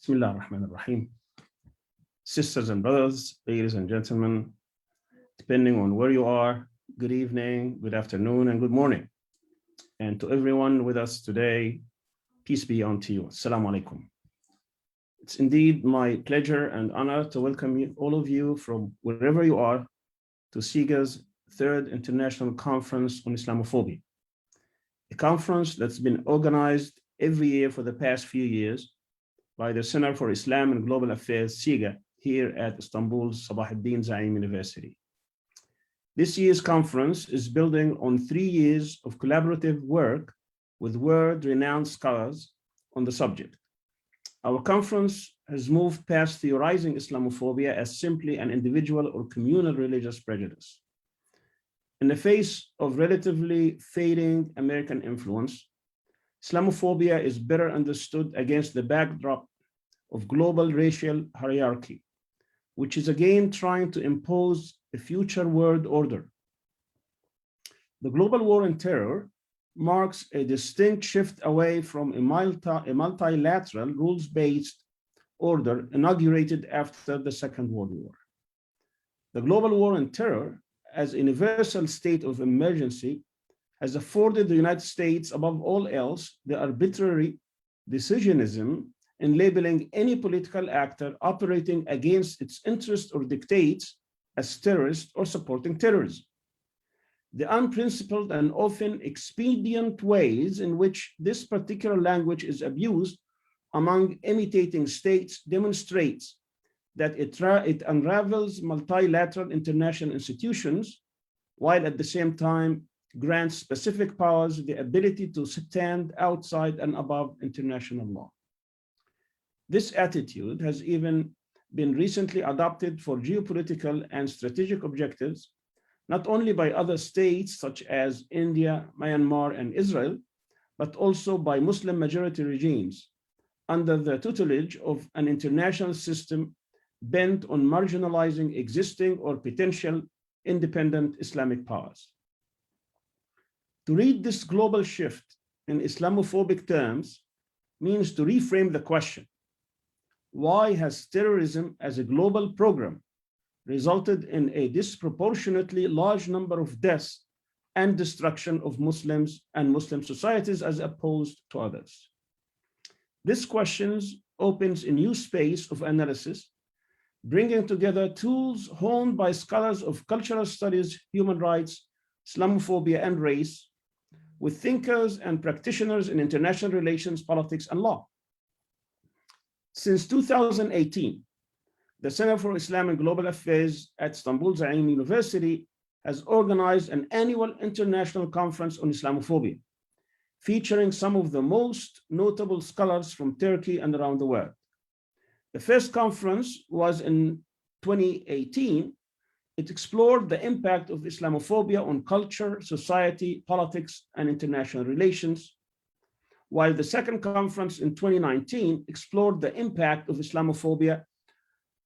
Bismillah ar-Rahman ar-Rahim. Sisters and brothers, ladies and gentlemen, depending on where you are, good evening, good afternoon, and good morning. And to everyone with us today, peace be unto you. Assalamu alaikum. It's indeed my pleasure and honor to welcome you, all of you from wherever you are to CIGA's third International Conference on Islamophobia, a conference that's been organized every year for the past few years by the Center for Islam and Global Affairs, CIGA, here at Istanbul's Sabahattin Zaim University. This year's conference is building on 3 years of collaborative work with world-renowned scholars on the subject. Our conference has moved past theorizing Islamophobia as simply an individual or communal religious prejudice. In the face of relatively fading American influence, Islamophobia is better understood against the backdrop of global racial hierarchy, which is again trying to impose a future world order. The global war on terror marks a distinct shift away from a multilateral rules-based order inaugurated after the Second World War. The global war on terror, as a universal state of emergency, has afforded the United States, above all else, the arbitrary decisionism in labeling any political actor operating against its interests or dictates as terrorist or supporting terrorism. The unprincipled and often expedient ways in which this particular language is abused among imitating states demonstrates that it unravels multilateral international institutions, while at the same time grants specific powers the ability to stand outside and above international law. This attitude has even been recently adopted for geopolitical and strategic objectives, not only by other states such as India, Myanmar, and Israel, but also by Muslim majority regimes under the tutelage of an international system bent on marginalizing existing or potential independent Islamic powers. To read this global shift in Islamophobic terms means to reframe the question: why has terrorism as a global program resulted in a disproportionately large number of deaths and destruction of Muslims and Muslim societies as opposed to others? This question opens a new space of analysis, bringing together tools honed by scholars of cultural studies, human rights, Islamophobia, and race, with thinkers and practitioners in international relations, politics, and law. Since 2018, the Center for Islam and Global Affairs at Istanbul Zaim University has organized an annual international conference on Islamophobia, featuring some of the most notable scholars from Turkey and around the world. The first conference was in 2018. It explored the impact of Islamophobia on culture, society, politics, and international relations, while the second conference in 2019 explored the impact of Islamophobia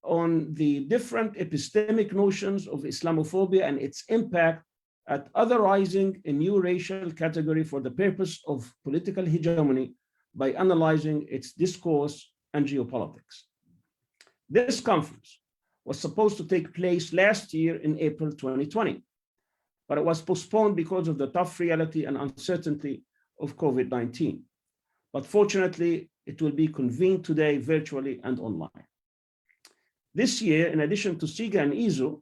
on the different epistemic notions of Islamophobia and its impact at otherizing a new racial category for the purpose of political hegemony by analyzing its discourse and geopolitics. This conference was supposed to take place last year in April 2020, but it was postponed because of the tough reality and uncertainty of COVID-19. But fortunately, it will be convened today virtually and online. This year, in addition to CIGA and ISO,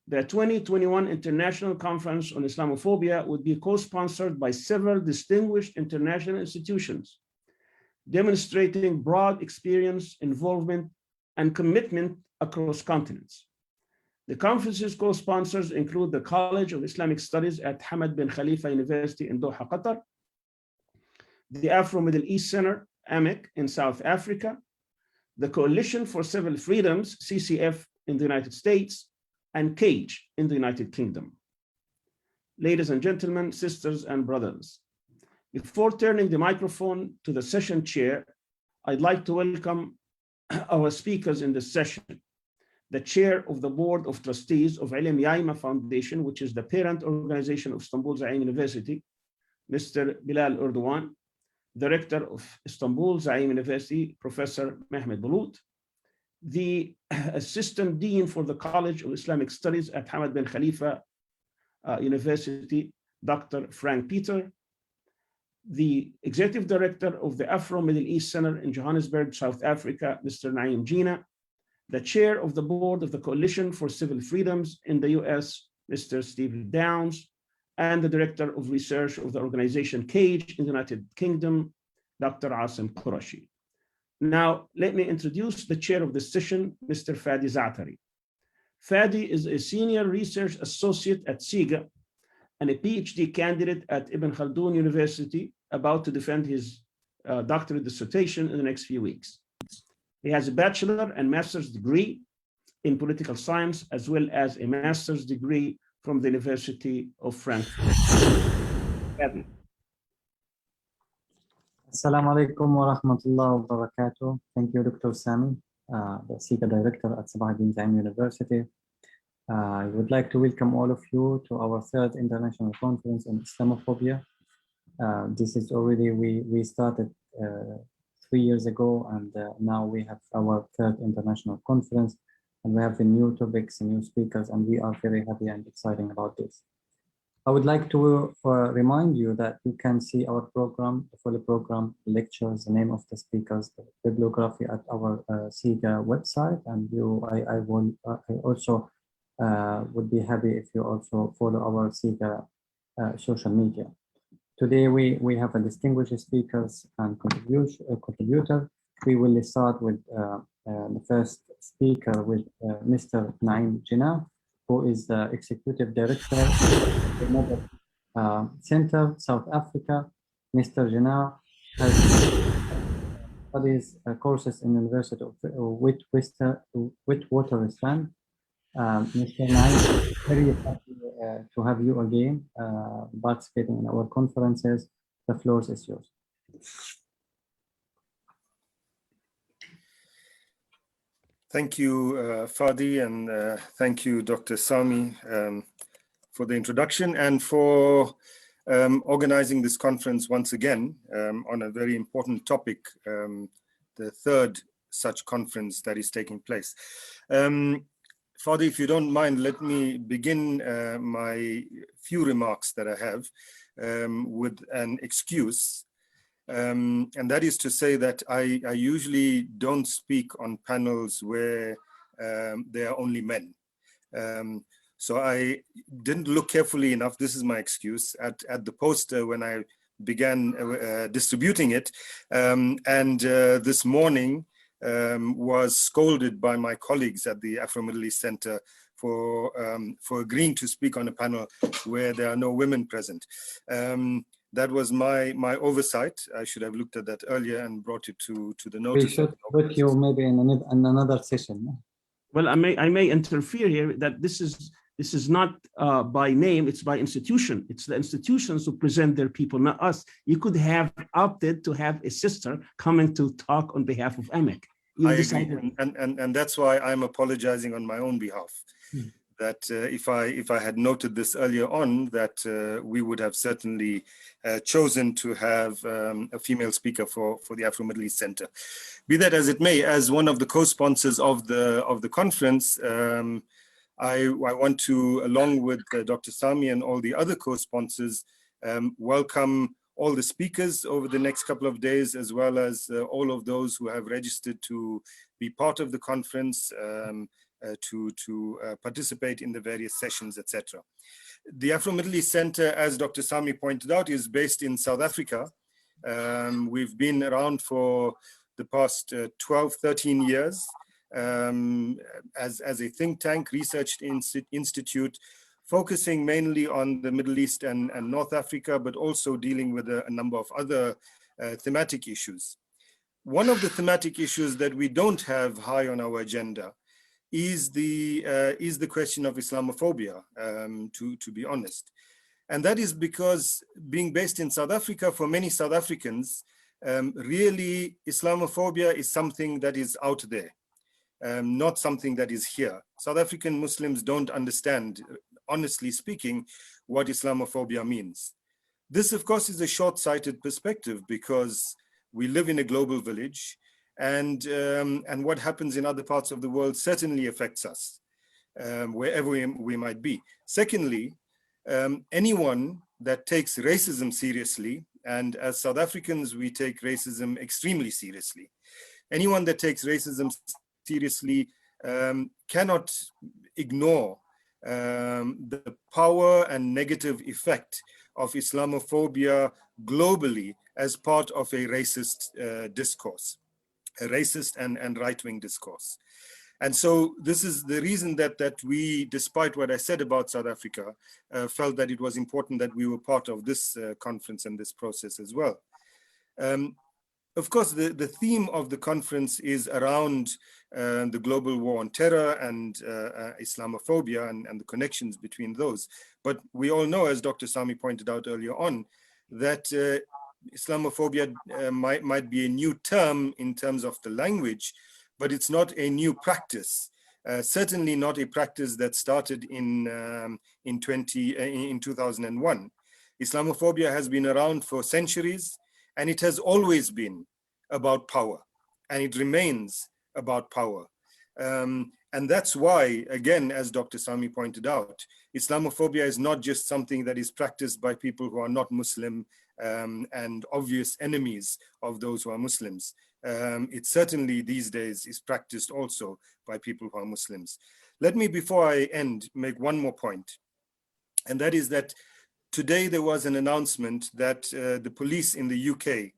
the 2021 International Conference on Islamophobia would be co-sponsored by several distinguished international institutions, demonstrating broad experience, involvement, and commitment across continents. The conference's co-sponsors include the College of Islamic Studies at Hamad bin Khalifa University in Doha, Qatar, the Afro-Middle East Center, AMEC, in South Africa, the Coalition for Civil Freedoms, CCF, in the United States, and CAGE in the United Kingdom. Ladies and gentlemen, sisters and brothers, before turning the microphone to the session chair, I'd like to welcome our speakers in this session: the chair of the board of trustees of Ilim Yayma Foundation, which is the parent organization of Istanbul Zaim University, Mr. Bilal Erdoğan; the Rector of Istanbul, Zaim University, Professor Mehmet Bulut, the Assistant Dean for the College of Islamic Studies at Hamad bin Khalifa University, Dr. Frank Peter, the Executive Director of the Afro-Middle East Center in Johannesburg, South Africa, Mr. Naim Jinnah, the Chair of the Board of the Coalition for Civil Freedoms in the US, Mr. Stephen Downs, and the Director of Research of the organization CAGE in the United Kingdom, Dr. Asim Qureshi. Now, let me introduce the chair of this session, Mr. Fadi Zatari. Fadi is a senior research associate at CIGA and a PhD candidate at Ibn Khaldun University, about to defend his doctorate dissertation in the next few weeks. He has a bachelor and master's degree in political science, as well as a master's degree from the University of Frankfurt. Fadi. Assalamu alaikum wa rahmatullahi wa barakatuh. Thank you, Dr. Sami, the CIGA Director at Sabahattin Zaim University. I would like to welcome all of you to our third international conference on Islamophobia. This is already, we started 3 years ago, and now we have our third international conference, and we have the new topics and new speakers, and we are very happy and excited about this. I would like to remind you that you can see our program, the full program, lectures, the name of the speakers, the bibliography at our CIGA website, and I also would be happy if you also follow our CIGA social media. Today we have a distinguished speakers and contributor. We will start with the first speaker with Mr. Naim Jinnah, who is the Executive Director of the Emadeldin Center, South Africa. Mr. Jeenah has studies courses in the University of Witwatersrand. Mr. Naim, very happy to have you again participating in our conferences. The floor is yours. Thank you, Fadi, and thank you, Dr. Sami, for the introduction and for organizing this conference once again on a very important topic, the third such conference that is taking place. Fadi, if you don't mind, let me begin my few remarks that I have with an excuse. And that is to say that I usually don't speak on panels where there are only men. So I didn't look carefully enough, this is my excuse, at the poster when I began distributing it. This morning was scolded by my colleagues at the Afro-Middle East Center for agreeing to speak on a panel where there are no women present. That was my oversight. I should have looked at that earlier and brought it to the notice. We should put you maybe in another session. Well, I may interfere here that this is not by name, it's by institution. It's the institutions who present their people, not us. You could have opted to have a sister coming to talk on behalf of AMEC. I agree. And that's why I'm apologizing on my own behalf. That if I had noted this earlier on, that we would have certainly chosen to have a female speaker for the Afro-Middle East Center. Be that as it may, as one of the co-sponsors of the conference, I want to, along with Dr. Sami and all the other co-sponsors, welcome all the speakers over the next couple of days, as well as all of those who have registered to be part of the conference, to participate in the various sessions, etc. The Afro-Middle East Center, as Dr. Sami pointed out, is based in South Africa. We've been around for the past 12, 13 years as a think tank, research institute, focusing mainly on the Middle East and North Africa, but also dealing with a number of other thematic issues. One of the thematic issues that we don't have high on our agenda is the question of Islamophobia, to be honest. And that is because being based in South Africa, for many South Africans, really Islamophobia is something that is out there, not something that is here. South African Muslims don't understand, honestly speaking, what Islamophobia means. This, of course, is a short-sighted perspective because we live in a global village, and what happens in other parts of the world certainly affects us, wherever we might be. Secondly, anyone that takes racism seriously, and as South Africans, we take racism extremely seriously. Anyone that takes racism seriously cannot ignore the power and negative effect of Islamophobia globally as part of a racist discourse, a racist and right-wing discourse. And so this is the reason that we, despite what I said about South Africa, felt that it was important that we were part of this conference and this process as well. Of course, the theme of the conference is around the global war on terror and Islamophobia and the connections between those. But we all know, as Dr. Sami pointed out earlier on, that Islamophobia might be a new term in terms of the language, but it's not a new practice. Certainly not a practice that started in 2001. Islamophobia has been around for centuries, and it has always been about power, and it remains about power. And that's why, again, as Dr. Sami pointed out, Islamophobia is not just something that is practiced by people who are not Muslim and obvious enemies of those who are Muslims. It certainly these days is practiced also by people who are Muslims. Let me, before I end, make one more point, and that is that today there was an announcement that the police in the UK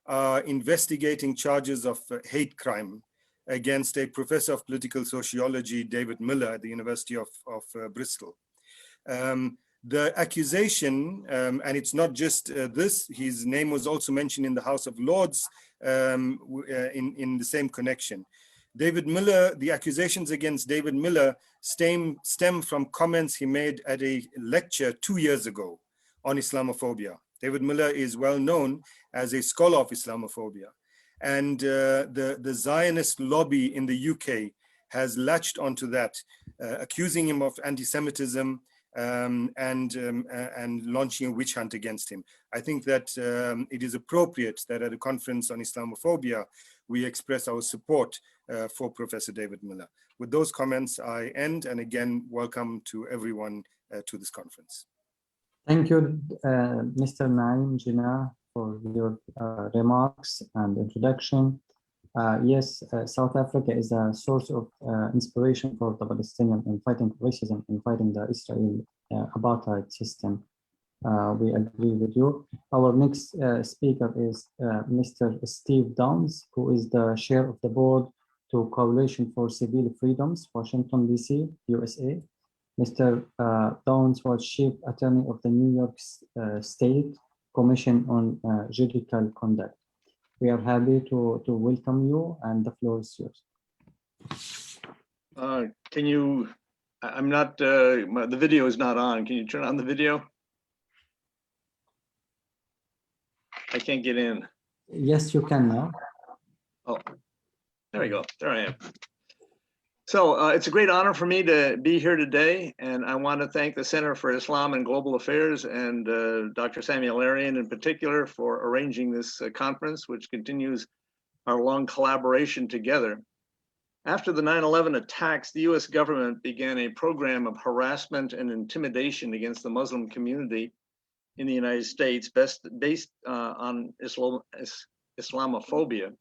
are investigating charges of hate crime against a professor of political sociology, David Miller, at the University of Bristol. The accusation, and it's not just this, his name was also mentioned in the House of Lords in the same connection. David Miller, the accusations against David Miller stem from comments he made at a lecture 2 years ago on Islamophobia. David Miller is well known as a scholar of Islamophobia. And the Zionist lobby in the UK has latched onto that, accusing him of anti-Semitism and launching a witch hunt against him. I think that it is appropriate that at a conference on Islamophobia, we express our support for Professor David Miller. With those comments, I end, and again, welcome to everyone to this conference. Thank you, Mr. Naim Jinnah, for your remarks and introduction. Yes, South Africa is a source of inspiration for the Palestinian in fighting racism, in fighting the Israeli apartheid system. We agree with you. Our next speaker is Mr. Steve Downs, who is the chair of the board to Coalition for Civil Freedoms, Washington, D.C., USA. Mr. Downs was chief attorney of the New York State Commission on Judicial Conduct. We are happy to welcome you, and the floor is yours. Can you, I'm not, the video is not on. Can you turn on the video? I can't get in. Yes, you can now. Oh, there we go. There I am. So it's a great honor for me to be here today, and I want to thank the Center for Islam and Global Affairs and Dr. Al-Arian in particular for arranging this conference, which continues our long collaboration together. After the 9/11 attacks, the US government began a program of harassment and intimidation against the Muslim community in the United States based on Islamophobia.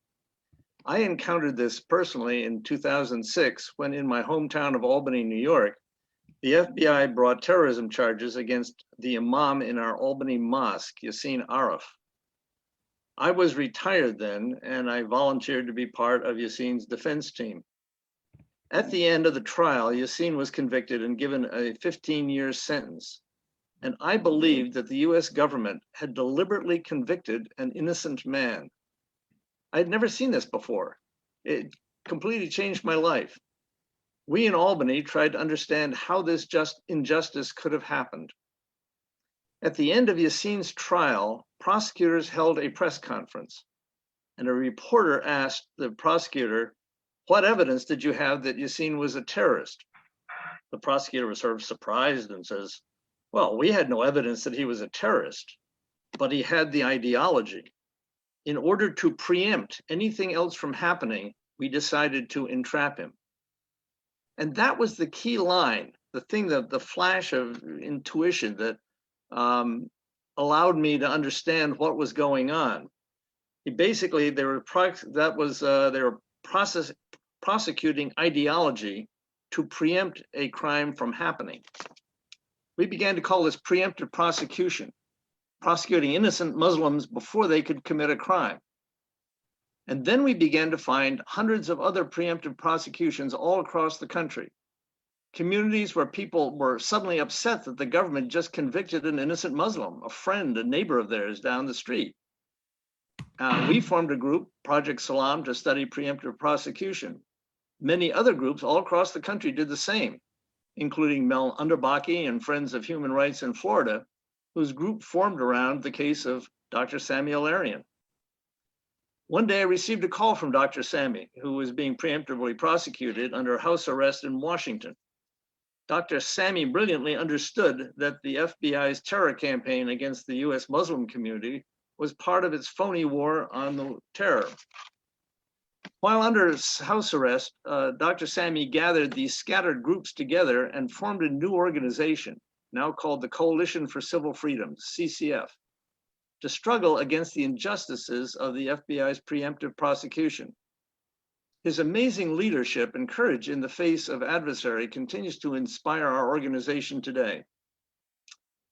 I encountered this personally in 2006 when in my hometown of Albany, New York, the FBI brought terrorism charges against the imam in our Albany mosque, Yassin Araf. I was retired then, and I volunteered to be part of Yassin's defense team. At the end of the trial, Yassin was convicted and given a 15-year sentence. And I believed that the US government had deliberately convicted an innocent man. I'd never seen this before. It completely changed my life. We in Albany tried to understand how this injustice could have happened. At the end of Yassin's trial, prosecutors held a press conference, and a reporter asked the prosecutor, "What evidence did you have that Yassin was a terrorist?" The prosecutor was sort of surprised and says, "Well, we had no evidence that he was a terrorist." but he had the ideology. In order to preempt anything else from happening, we decided to entrap him. And that was the key line, the thing, the flash of intuition that allowed me to understand what was going on. Basically, they were prosecuting ideology to preempt a crime from happening. We began to call this preemptive prosecution, prosecuting innocent Muslims before they could commit a crime. And then we began to find hundreds of other preemptive prosecutions all across the country. Communities where people were suddenly upset that the government just convicted an innocent Muslim, a friend, a neighbor of theirs down the street. We formed a group, Project Salam, to study preemptive prosecution. Many other groups all across the country did the same, including Mel Underbaki and Friends of Human Rights in Florida, whose group formed around the case of Dr. Sami Al-Arian. One day I received a call from Dr. Sami, who was being preemptively prosecuted under house arrest in Washington. Dr. Sami brilliantly understood that the FBI's terror campaign against the US Muslim community was part of its phony war on the terror. While under house arrest, Dr. Sami gathered these scattered groups together and formed a new organization, now called the Coalition for Civil Freedoms, CCF, to struggle against the injustices of the FBI's preemptive prosecution. His amazing leadership and courage in the face of adversary continues to inspire our organization today.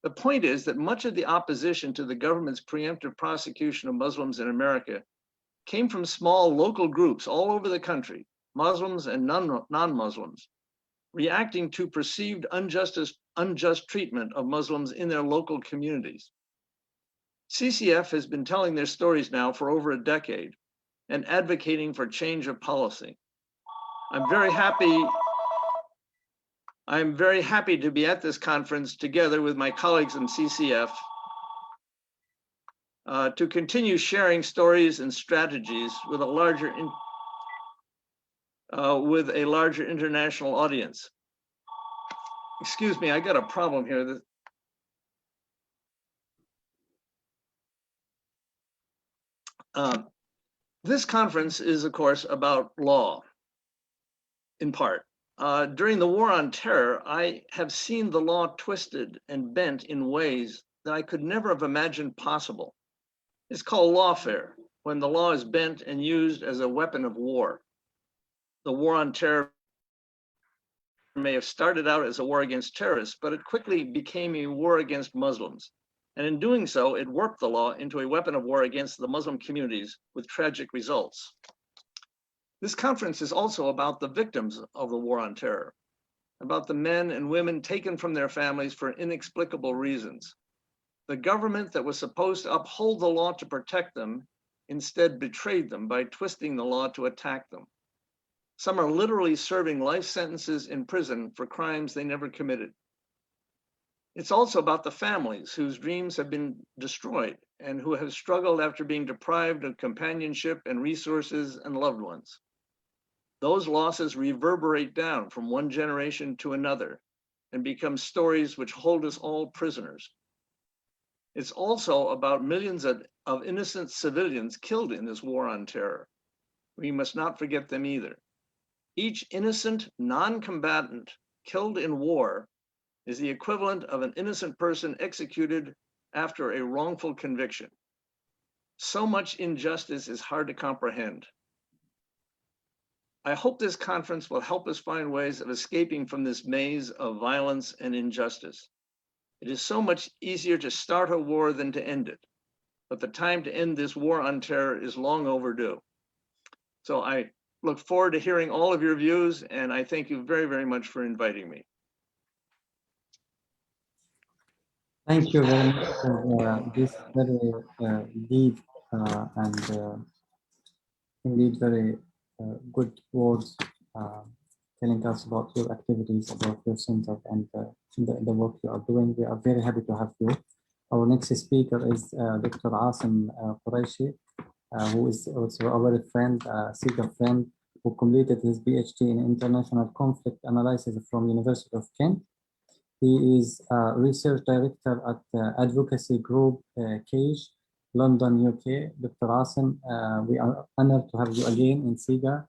The point is that much of the opposition to the government's preemptive prosecution of Muslims in America came from small local groups all over the country, Muslims and non-Muslims, reacting to perceived unjust treatment of Muslims in their local communities. CCF has been telling their stories now for over a decade and advocating for change of policy. I'm very happy to be at this conference together with my colleagues in CCF to continue sharing stories and strategies with a larger international audience. Excuse me, I got a problem here. This conference is, of course, about law, in part. During the war on terror, I have seen the law twisted and bent in ways that I could never have imagined possible. It's called lawfare, when the law is bent and used as a weapon of war. The war on terror may have started out as a war against terrorists, but it quickly became a war against Muslims. And in doing so, it warped the law into a weapon of war against the Muslim communities with tragic results. This conference is also about the victims of the war on terror, about the men and women taken from their families for inexplicable reasons. The government that was supposed to uphold the law to protect them instead betrayed them by twisting the law to attack them. Some are literally serving life sentences in prison for crimes they never committed. It's also about the families whose dreams have been destroyed and who have struggled after being deprived of companionship and resources and loved ones. Those losses reverberate down from one generation to another and become stories which hold us all prisoners. It's also about millions of innocent civilians killed in this war on terror. We must not forget them either. Each innocent non-combatant killed in war is the equivalent of an innocent person executed after a wrongful conviction. So much injustice is hard to comprehend. I hope this conference will help us find ways of escaping from this maze of violence and injustice. It is so much easier to start a war than to end it, but the time to end this war on terror is long overdue. So I look forward to hearing all of your views, and I thank you very, very much for inviting me. Thank you very much for this very deep and indeed very good words telling us about your activities, about your center and the work you are doing. We are very happy to have you. Our next speaker is Dr. Asim Qureshi, who is also a very friend, CIGA friend, who completed his PhD in International Conflict Analysis from University of Kent. He is a research director at the advocacy group CAGE, London, UK. Dr. Asim, we are honored to have you again in CIGA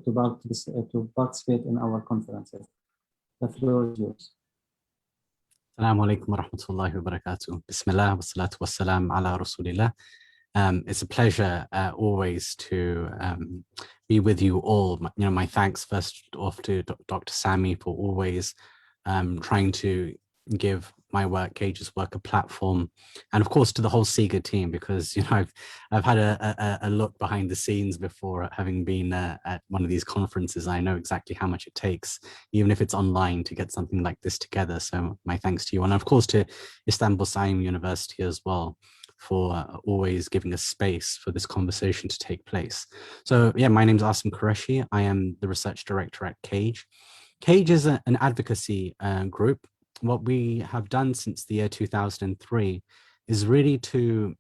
to participate in our conferences. The floor is yours. Assalamu alaikum wa rahmatullahi wa barakatuh. Bismillah wa salatu wa salam ala rasulillah. It's a pleasure always to be with you all. My thanks first off to Dr. Sami for always trying to give my work, CAGE's work, a platform, and of course to the whole CIGA team, because I've had a look behind the scenes before, having been at one of these conferences. I know exactly how much it takes, even if it's online, to get something like this together. So my thanks to you, and of course to Istanbul Zaim University as well, for always giving a space for this conversation to take place. So yeah, my name is Asim Qureshi. I am the research director at CAGE. CAGE is an advocacy group. What we have done since the year 2003 is really to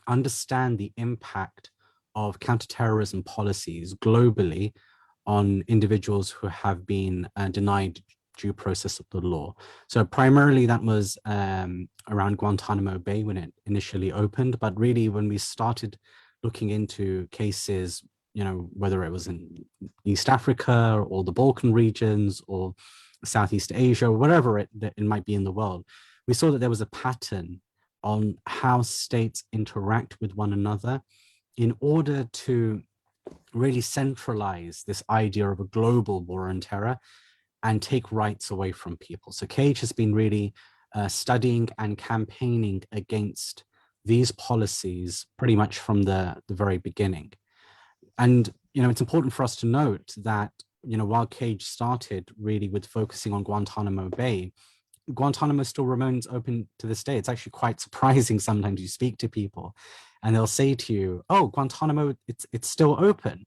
understand the impact of counterterrorism policies globally on individuals who have been denied due process of the law. So primarily that was around Guantanamo Bay when it initially opened, but really when we started looking into cases, whether it was in East Africa or the Balkan regions or Southeast Asia, or wherever it might be in the world, we saw that there was a pattern on how states interact with one another in order to really centralize this idea of a global war on terror and take rights away from people. So CAGE has been really studying and campaigning against these policies pretty much from the very beginning. And it's important for us to note that while CAGE started really with focusing on Guantanamo Bay, Guantanamo still remains open to this day. It's actually quite surprising sometimes. You speak to people and they'll say to you, oh, Guantanamo, it's still open,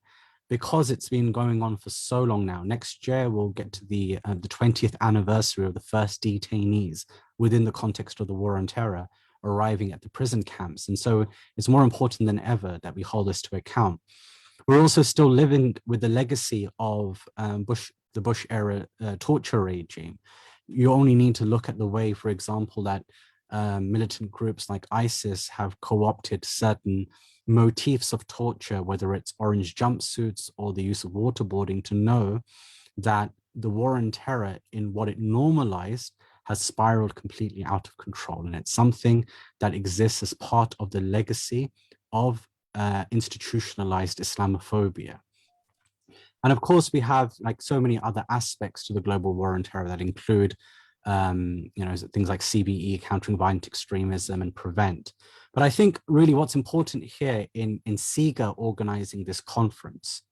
because it's been going on for so long now. Next year, we'll get to the 20th anniversary of the first detainees within the context of the war on terror arriving at the prison camps. And so it's more important than ever that we hold this to account. We're also still living with the legacy of the Bush era torture regime. You only need to look at the way, for example, that militant groups like ISIS have co-opted certain motifs of torture, whether it's orange jumpsuits or the use of waterboarding, to know that the war on terror, in what it normalized, has spiraled completely out of control. And it's something that exists as part of the legacy of institutionalized Islamophobia. And of course, we have like so many other aspects to the global war on terror that include things like CBE, countering violent extremism, and PREVENT. But I think really what's important here in CIGA organizing this conference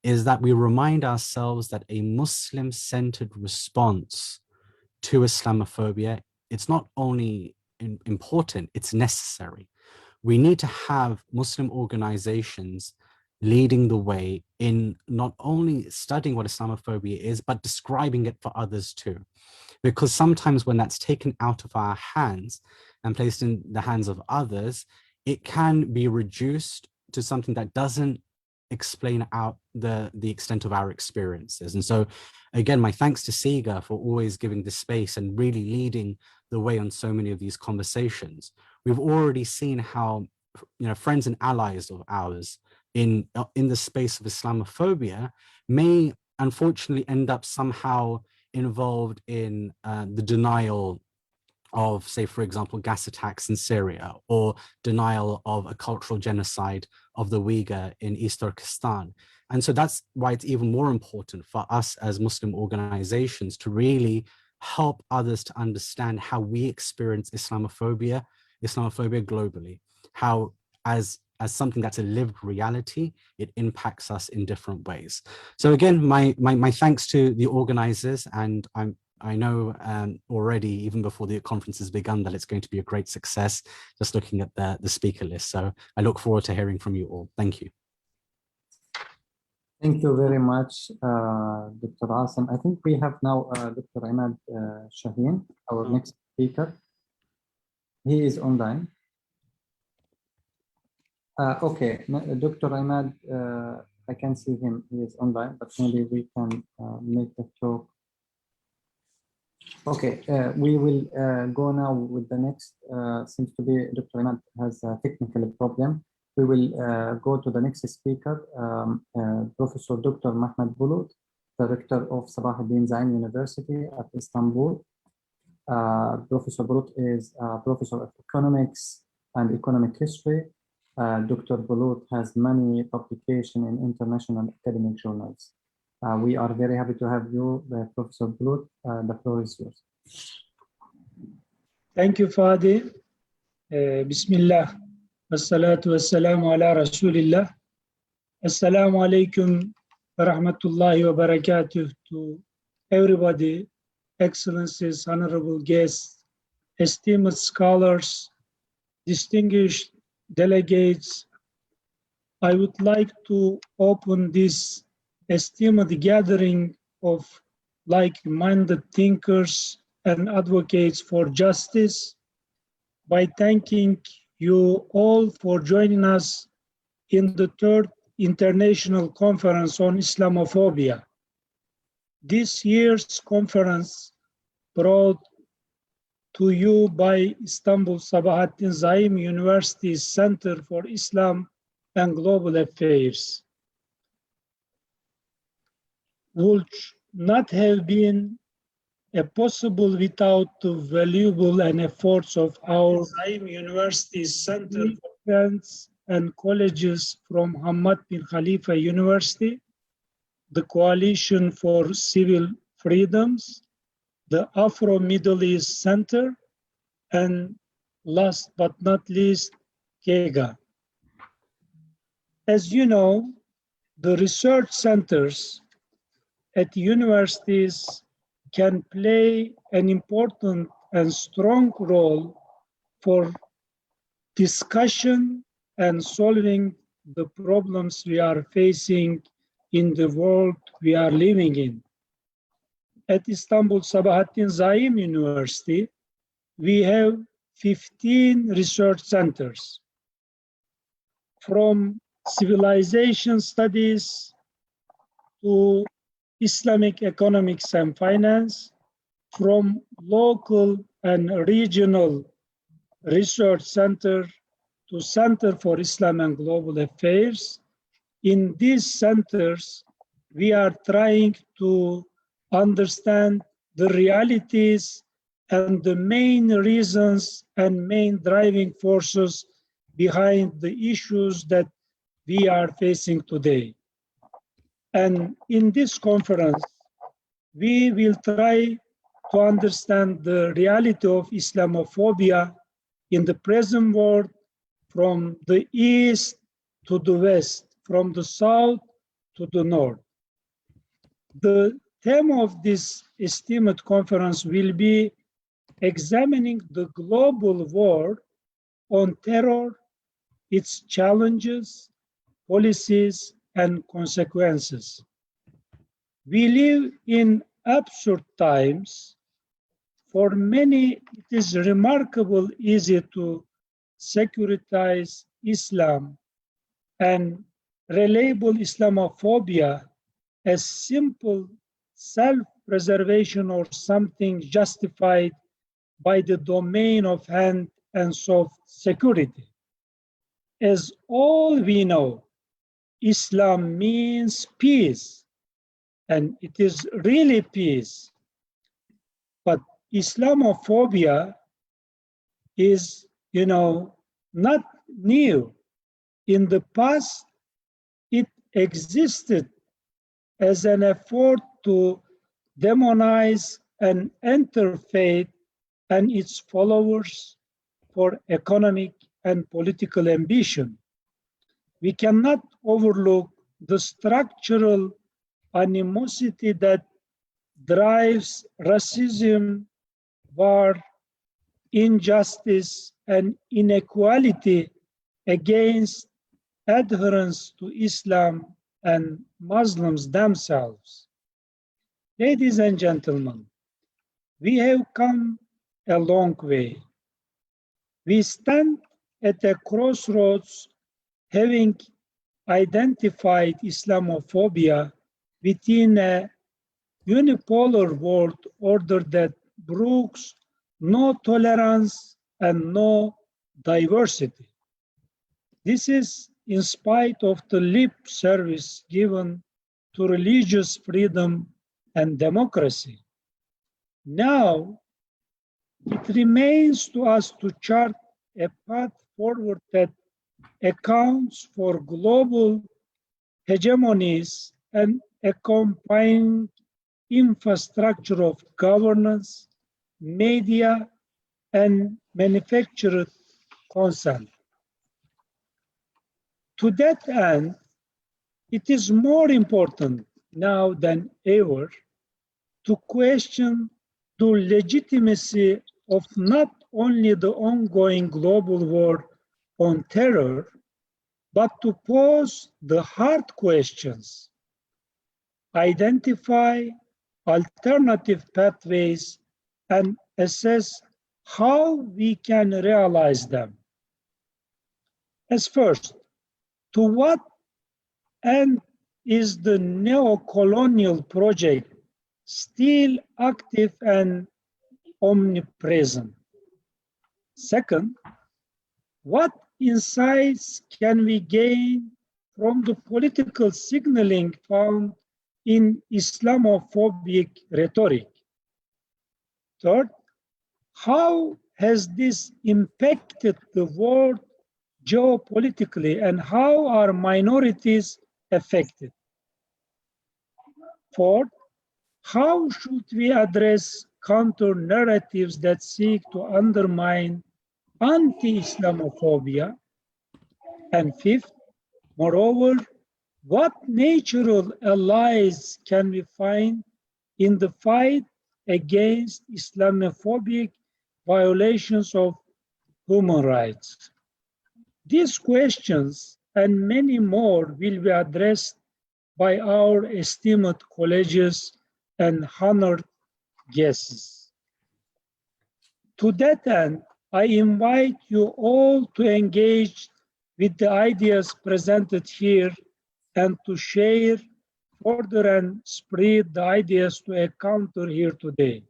is that we remind ourselves that a Muslim-centered response to Islamophobia, it's not only important, it's necessary. We need to have Muslim organizations leading the way in not only studying what Islamophobia is, but describing it for others too. Because sometimes when that's taken out of our hands and placed in the hands of others, it can be reduced to something that doesn't explain out the extent of our experiences. And so again, my thanks to CIGA for always giving the space and really leading the way on so many of these conversations. We've already seen how friends and allies of ours in the space of Islamophobia may unfortunately end up somehow involved in the denial of, say, for example, gas attacks in Syria, or denial of a cultural genocide of the Uyghur in East Turkestan. And so that's why it's even more important for us as Muslim organizations to really help others to understand how we experience Islamophobia globally, how as something that's a lived reality, it impacts us in different ways. So again, my thanks to the organizers, and I know already, even before the conference has begun, that it's going to be a great success, just looking at the speaker list. So I look forward to hearing from you all. Thank you. Thank you very much, Dr. Asim. I think we have now Dr. Shahin, our next speaker. He is online. Okay, Dr. Ahmad, I can see him. He is online, but maybe we can make the talk. Okay, we will go now with the next. Seems to be Dr. Hamad has a technical problem. We will go to the next speaker, Professor Dr. Mehmet Bulut, Director of Sabahattin Zaim University at Istanbul. Professor Bulut is Professor of Economics and Economic History. Dr. Bulut has many publications in international academic journals. We are very happy to have you, Professor Bulut. The floor is yours. Thank you, Fadi. Bismillah. Wassalatu wassalamu ala Rasulillah. Assalamu alaikum wa rahmatullahi wa barakatuh to everybody, excellencies, honorable guests, esteemed scholars, distinguished delegates. I would like to open this esteemed gathering of like-minded thinkers and advocates for justice by thanking you all for joining us in the third International Conference on Islamophobia. This year's conference brought to you by Istanbul Sabahattin Zaim University's Center for Islam and Global Affairs would not have been possible without the valuable and efforts of our Zaim University's Center for Friends and Colleges from Hamad bin Khalifa University, the Coalition for Civil Freedoms, the Afro-Middle East Center, and last but not least, CIGA. As you know, the research centers at universities can play an important and strong role for discussion and solving the problems we are facing in the world we are living in. At Istanbul Sabahattin Zaim University, we have 15 research centers, from civilization studies to Islamic economics and finance, from local and regional research center to Center for Islam and Global Affairs. In these centers, we are trying to understand the realities and the main reasons and main driving forces behind the issues that we are facing today. And in this conference, we will try to understand the reality of Islamophobia in the present world, from the east to the west, from the south to the north. The theme of this esteemed conference will be examining the global war on terror, its challenges, policies, and consequences. We live in absurd times. For many, it is remarkably easy to securitize Islam and relabel Islamophobia as simple self-preservation or something justified by the domain of hand and soft security. As all we know, Islam means peace, and it is really peace. But Islamophobia is, not new. In the past, it existed as an effort to demonize an interfaith and its followers for economic and political ambition. We cannot overlook the structural animosity that drives racism, war, injustice, and inequality against adherents to Islam and Muslims themselves. Ladies and gentlemen, we have come a long way. We stand at a crossroads, having identified Islamophobia within a unipolar world order that Brooks, no tolerance and no diversity. This is in spite of the lip service given to religious freedom and democracy. Now, it remains to us to chart a path forward that accounts for global hegemonies and accompanying infrastructure of governance, media, and manufactured consent. To that end, it is more important now than ever to question the legitimacy of not only the ongoing global war on terror, but to pose the hard questions, identify alternative pathways, and assess how we can realize them. As first, to what end is the neo-colonial project still active and omnipresent? Second, what insights can we gain from the political signaling found in Islamophobic rhetoric? Third, how has this impacted the world geopolitically, and how are minorities affected? Fourth, how should we address counter-narratives that seek to undermine anti-Islamophobia? And fifth, moreover, what natural allies can we find in the fight against Islamophobic violations of human rights? These questions and many more will be addressed by our esteemed colleagues and honored guests. To that end, I invite you all to engage with the ideas presented here and to share further and spread the ideas to encounter here today.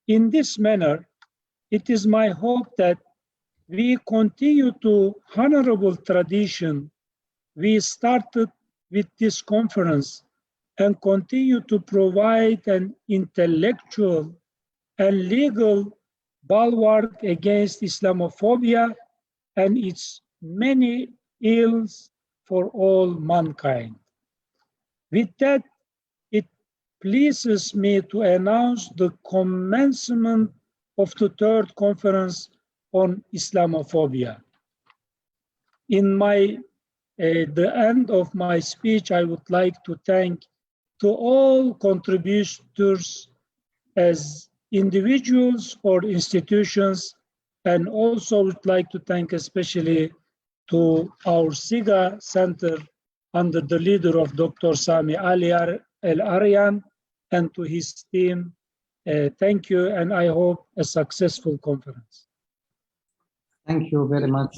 In this manner, it is my hope that we continue to honorable tradition we started with this conference and continue to provide an intellectual and legal bulwark against Islamophobia and its many ills for all mankind. With that, it pleases me to announce the commencement of the third conference on Islamophobia. In the end of my speech, I would like to thank to all contributors as individuals or institutions, and also would like to thank especially to our CIGA Center under the leader of Dr. Sami Al-Arian and to his team. Thank you, and I hope a successful conference. Thank you very much,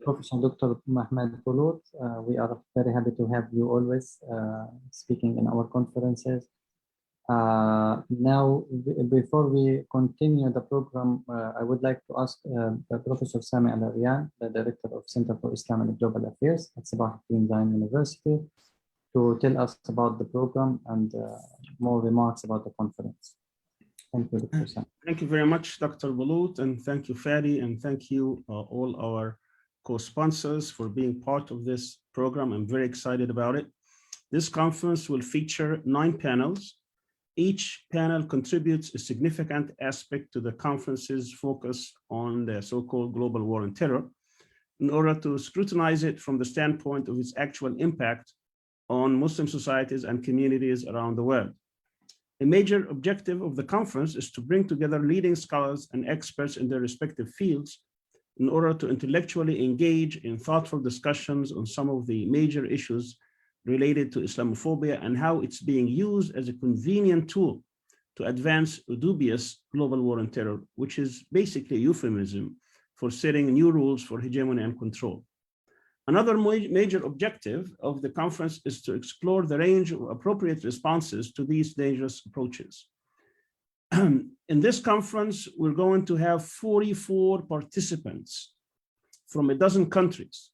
Professor Dr. Mehmet Bulut. We are very happy to have you always speaking in our conferences. Now, before we continue the program, I would like to ask Professor Sami Al-Arian, the Director of Center for Islamic and Global Affairs at Sabahattin Zaim University, to tell us about the program and more remarks about the conference. Thank you, Dr. Sami. Thank you very much, Dr. Bulut, and thank you, Fadi, and thank you all our co-sponsors for being part of this program. I'm very excited about it. This conference will feature 9 panels. Each panel contributes a significant aspect to the conference's focus on the so-called global war on terror in order to scrutinize it from the standpoint of its actual impact on Muslim societies and communities around the world. A major objective of the conference is to bring together leading scholars and experts in their respective fields in order to intellectually engage in thoughtful discussions on some of the major issues related to Islamophobia and how it's being used as a convenient tool to advance a dubious global war on terror, which is basically a euphemism for setting new rules for hegemony and control. Another major objective of the conference is to explore the range of appropriate responses to these dangerous approaches. in this conference, we're going to have 44 participants from a dozen countries.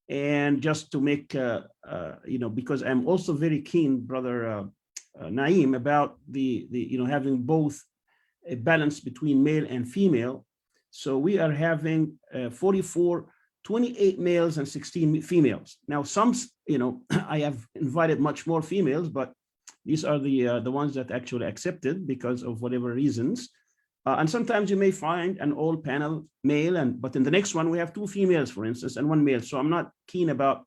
And just to make, because I'm also very keen, Brother Naim, about the having both a balance between male and female. So we are having 44, 28 males and 16 females. Now, some, I have invited much more females, but these are the ones that actually accepted because of whatever reasons. And sometimes you may find an all panel male, but in the next one we have 2 females, for instance, and 1 male. So I'm not keen about,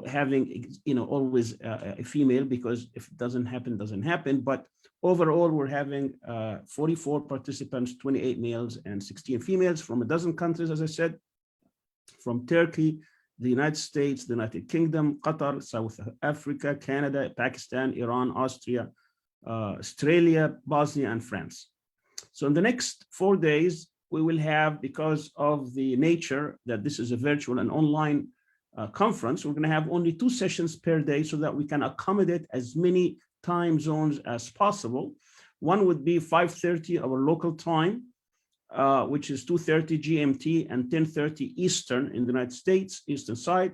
having, always a female, because if it doesn't happen. But overall, we're having 44 participants, 28 males and 16 females from a dozen countries, as I said, from Turkey, the United States, the United Kingdom, Qatar, South Africa, Canada, Pakistan, Iran, Austria, Australia, Bosnia, and France. So in the next 4 days, we will have, because of the nature that this is a virtual and online conference, we're going to have only 2 sessions per day so that we can accommodate as many time zones as possible. One would be 5:30 our local time, which is 2:30 GMT and 10:30 Eastern in the United States, Eastern side.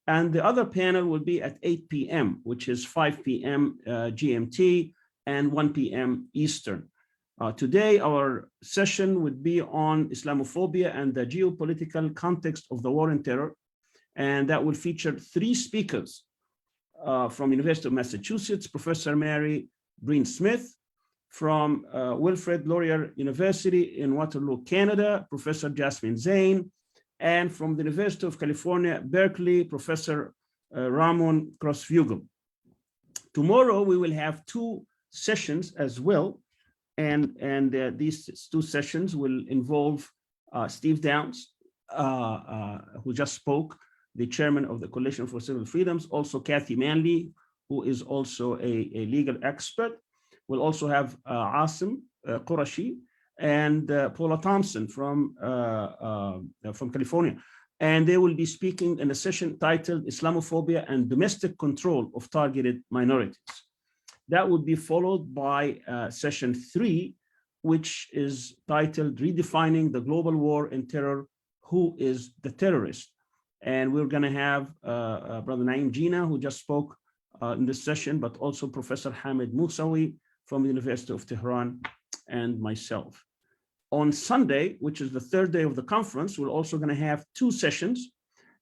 And the other panel will be at 8 p.m., which is 5 p.m. GMT and 1 p.m. Eastern. Today, our session would be on Islamophobia and the geopolitical context of the war on terror. And that will feature 3 speakers from University of Massachusetts, Professor Mary Breen Smith, from Wilfrid Laurier University in Waterloo, Canada, Professor Jasmine Zaim, and from the University of California, Berkeley, Professor Ramon Crossfugel. Tomorrow, we will have 2 sessions as well. And these 2 sessions will involve Steve Downs, who just spoke, the chairman of the Coalition for Civil Freedoms, also Kathy Manley, who is also a legal expert. We'll also have Asim Qureshi and Paula Thompson from California. And they will be speaking in a session titled Islamophobia and Domestic Control of Targeted Minorities. That would be followed by session 3, which is titled Redefining the Global War in Terror, Who is the Terrorist? And we're going to have Brother Naim Jinnah, who just spoke in this session, but also Professor Hamad Moussawi from the University of Tehran, and myself. On Sunday, which is the 3rd day of the conference, we're also going to have 2 sessions.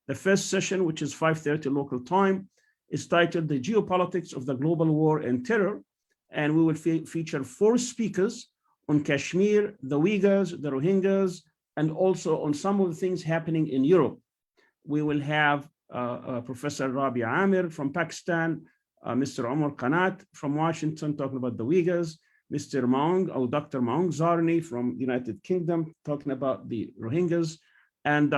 The first session, which is 5:30 local time, is titled The Geopolitics of the Global War and Terror. And we will feature 4 speakers on Kashmir, the Uyghurs, the Rohingyas, and also on some of the things happening in Europe. We will have Professor Rabia Amir from Pakistan, Mr. Omar Qanat from Washington talking about the Uyghurs, Mr. Maung, or Dr. Maung Zarni from the United Kingdom talking about the Rohingyas, and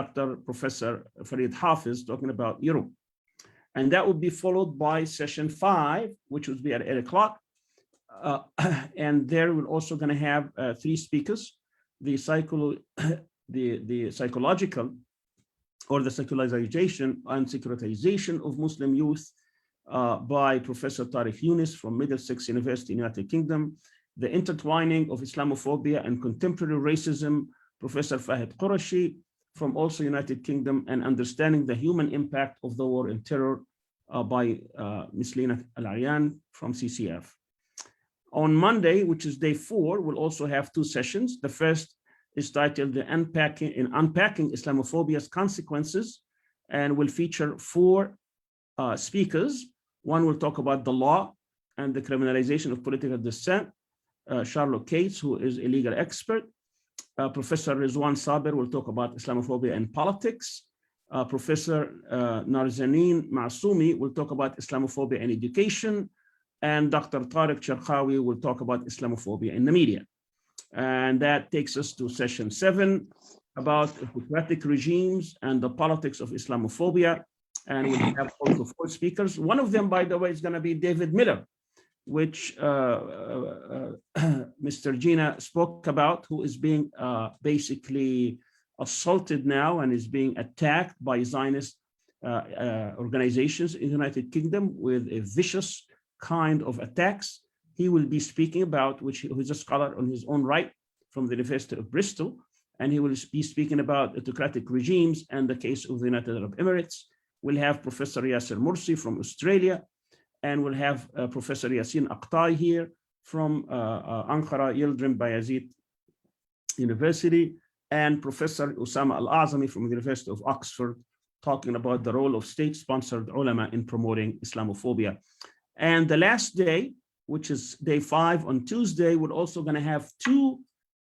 Professor Farid Hafiz talking about Europe. And that will be followed by session 5, which would be at 8 o'clock. And there we're also going to have 3 speakers, the psychological or the secularization and securitization of Muslim youth by Professor Tariq Yunus from Middlesex University, United Kingdom, the intertwining of Islamophobia and contemporary racism, Professor Fahid Qureshi from also United Kingdom, and understanding the human impact of the war and terror by Ms. Lina Al-Arian from CCF. On Monday, which is day 4, we'll also have 2 sessions. The first is titled Unpacking Islamophobia's Consequences, and will feature 4 speakers. One will talk about the law and the criminalization of political dissent, Charlotte Cates, who is a legal expert. Professor Rizwan Saber will talk about Islamophobia and politics. Professor Narzaneen Masoumi will talk about Islamophobia and education. And Dr. Tariq Cherkawi will talk about Islamophobia in the media. And that takes us to session 7 about autocratic regimes and the politics of Islamophobia. And we'll have also 4 speakers. One of them, by the way, is going to be David Miller, which Mr. Jeenah spoke about, who is being basically assaulted now and is being attacked by Zionist organizations in the United Kingdom with a vicious kind of attacks. he will be speaking about, which he's a scholar on his own right from the University of Bristol, and he will be speaking about autocratic regimes and the case of the United Arab Emirates. We'll have Professor Yasser Morsi from Australia, and we'll have Professor Yasin Aqtai here from Ankara Yildirim Bayezid University, and Professor Usama Al-Azami from the University of Oxford, talking about the role of state-sponsored ulama in promoting Islamophobia. And the last day, which is day 5 on Tuesday, we're also going to have 2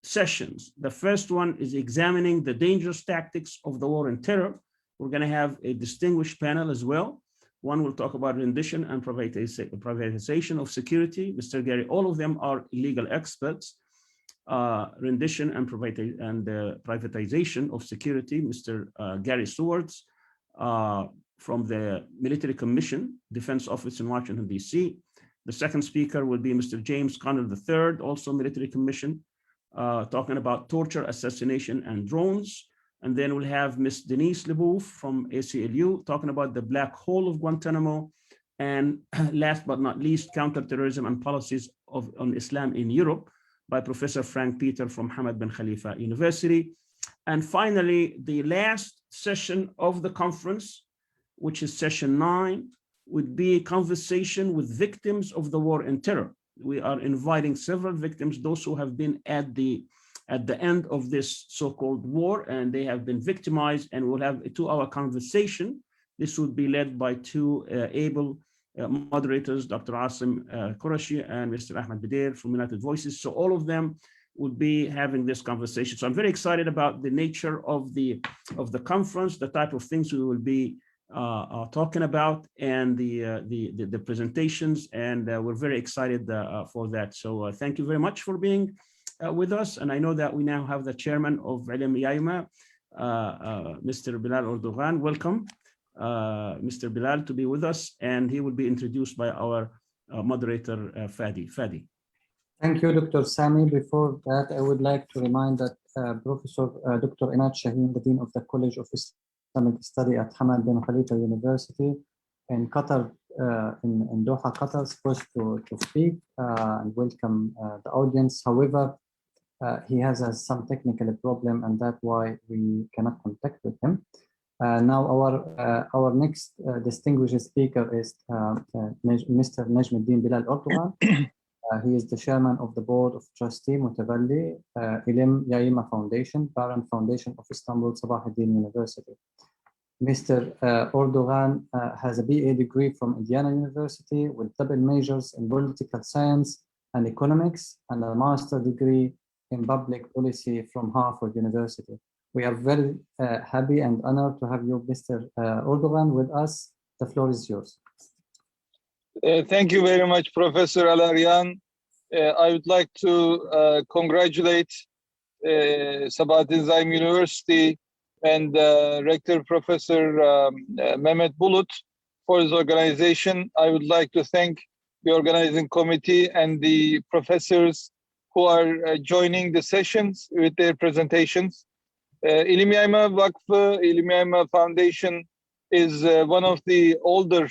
sessions. The first one is examining the dangerous tactics of the war on terror. We're going to have a distinguished panel as well. One will talk about rendition and privatization of security. Mr. Gary, all of them are legal experts. Rendition and privatization of security, Mr. Gary Swords from the Military Commission Defense Office in Washington, D.C. The second speaker will be Mr. James Connell III, also Military Commission, talking about torture, assassination, and drones. And then we'll have Ms. Denise Lebouf from ACLU talking about the black hole of Guantanamo. And last but not least, counterterrorism and policies on Islam in Europe by Professor Frank Peter from Hamad bin Khalifa University. And finally, the last session of the conference, which is session 9, would be a conversation with victims of the war and terror. We are inviting several victims, those who have been at the end of this so-called war, and they have been victimized, and we'll have a 2-hour conversation. This would be led by 2 able moderators, Dr. Asim Qureshi and Mr. Ahmed Badir from United Voices. So all of them would be having this conversation. So I'm very excited about the nature of the conference, the type of things we will be talking about, and the presentations, and we're very excited for that. So thank you very much for being with us. And I know that we now have the chairman of Ilim Yayma, Mr. Bilal Erdoğan. Welcome, Mr. Bilal, to be with us, and he will be introduced by our moderator, Fadi. Fadi. Thank you, Dr. Sami. Before that, I would like to remind that Professor Dr. Shahin, the Dean of the College of Islamic Study at Hamad bin Khalifa University in Qatar, in Doha, Qatar, is supposed to speak and welcome the audience. However, he has some technical problem, and that's why we cannot contact with him. Now our next distinguished speaker is Mr. Necmettin Bilal Erdoğan. He is the chairman of the board of Trustees Mutavalli Ilim Yayma Foundation, parent foundation of Istanbul Sabahattin University. Mr. Erdoğan has a BA degree from Indiana University with double majors in political science and economics, and a master degree in public policy from Harvard University. We are very happy and honored to have you, Mr. Erdoğan, with us. The floor is yours. Thank you very much, Professor Al-Arian. I would like to congratulate Sabahattin Zaim University and Rector Professor Mehmet Bulut for his organization. I would like to thank the organizing committee and the professors who are joining the sessions with their presentations. Ilim Yayma Vakfı, Ilim Yayma Foundation is one of the older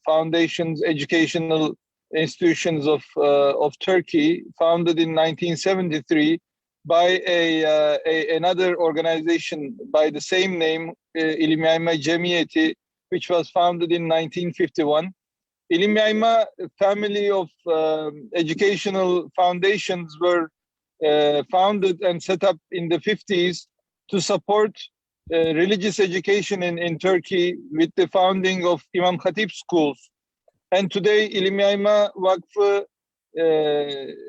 foundations, educational institutions of Turkey, founded in 1973 by another organization by the same name, Ilim Yayma Cemiyeti, which was founded in 1951. Ilim Yayma family of educational foundations were founded and set up in the 50s to support religious education in Turkey with the founding of Imam Khatib schools. And today, Ilim Yayma Vakfı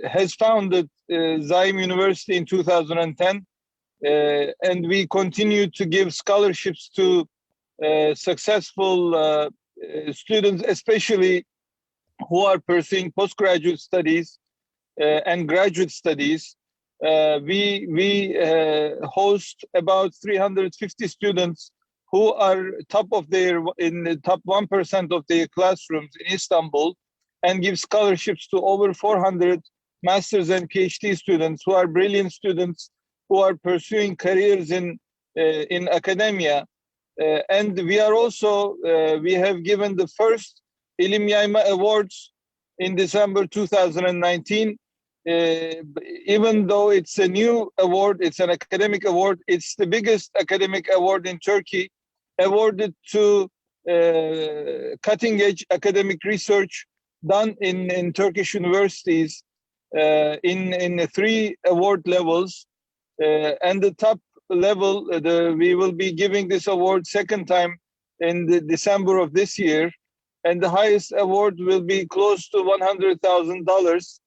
has founded Zaim University in 2010, and we continue to give scholarships to successful students, especially who are pursuing postgraduate studies and graduate studies. We host about 350 students who are in the top 1% of their classrooms in Istanbul, and give scholarships to over 400 master's and PhD students who are brilliant students who are pursuing careers in academia. And we are also, we have given the first Ilim Yayma Awards in December 2019. Even though it's a new award, it's an academic award, it's the biggest academic award in Turkey, awarded to cutting edge academic research done in Turkish universities in 3 award levels. And the top level, we will be giving this award second time in December of this year. And the highest award will be close to $100,000.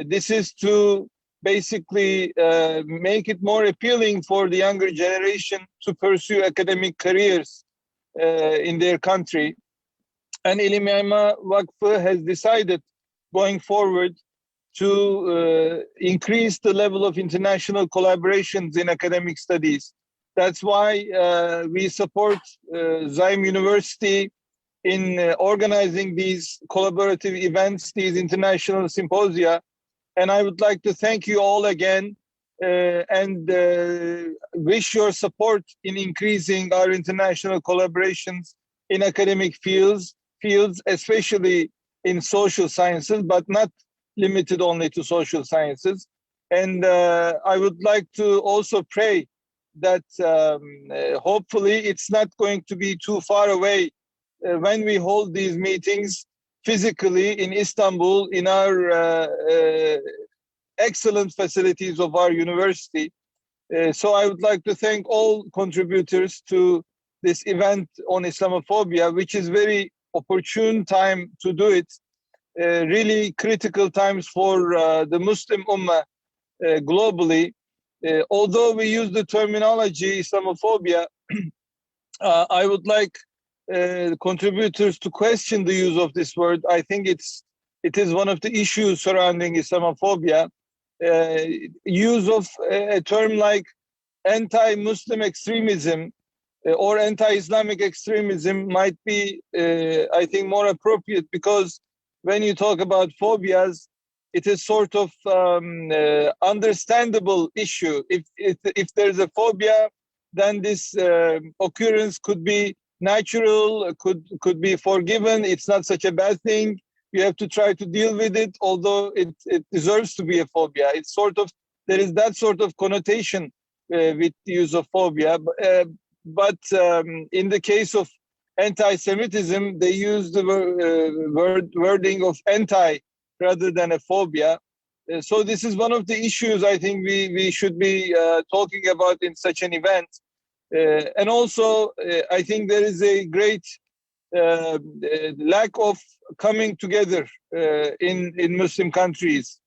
This is to basically make it more appealing for the younger generation to pursue academic careers in their country. And Ilim Yayma Vakfı has decided going forward to increase the level of international collaborations in academic studies. That's why we support Zaim University in organizing these collaborative events, these international symposia. And I would like to thank you all again and wish your support in increasing our international collaborations in academic fields, especially in social sciences, but not limited only to social sciences. And I would like to also pray that hopefully it's not going to be too far away when we hold these meetings physically in Istanbul, in our excellent facilities of our university. So I would like to thank all contributors to this event on Islamophobia, which is very opportune time to do it. Really critical times for the Muslim Ummah globally. Although we use the terminology Islamophobia, I would like contributors to question the use of this word. I think it is one of the issues surrounding Islamophobia. Use of a term like anti-Muslim extremism or anti-Islamic extremism might be, I think, more appropriate, because when you talk about phobias, it is sort of understandable issue. If there's a phobia, then this occurrence could be natural, could be forgiven. It's not such a bad thing. You have to try to deal with it, although it deserves to be a phobia. It's sort of, there is that sort of connotation with the use of phobia. But in the case of anti-Semitism, they use the wording of anti rather than a phobia. So this is one of the issues I think we should be talking about in such an event. And also, I think there is a great lack of coming together in Muslim countries.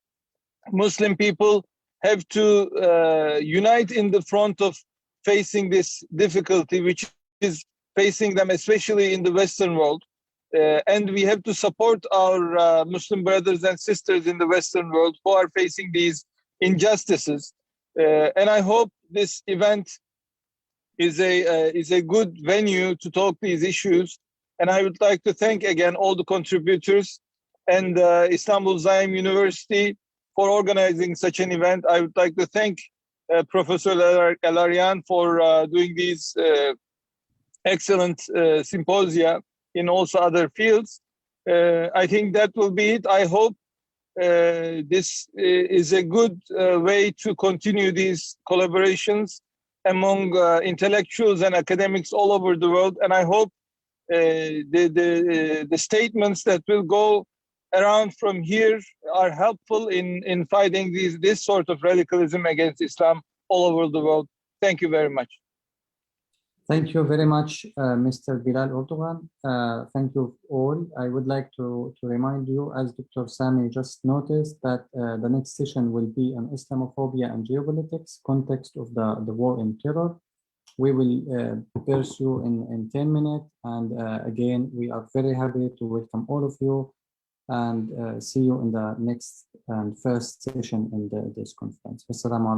Muslim people have to unite in the front of facing this difficulty, which is facing them, especially in the Western world. And we have to support our Muslim brothers and sisters in the Western world who are facing these injustices. And I hope this event is a good venue to talk these issues. And I would like to thank again all the contributors and Istanbul Zaim University for organizing such an event. I would like to thank Professor Al-Arian for doing these excellent symposia in also other fields. I think that will be it. I hope this is a good way to continue these collaborations among intellectuals and academics all over the world. And I hope the statements that will go around from here are helpful in fighting this sort of radicalism against Islam all over the world. Thank you very much. Thank you very much, Mr. Bilal Erdoğan. Thank you all. I would like to remind you, as Dr. Sami just noticed, that the next session will be on Islamophobia and geopolitics, context of the war in terror. We will pursue in 10 minutes. And again, we are very happy to welcome all of you and see you in the next and first session in this conference. Wassalamu alaikum.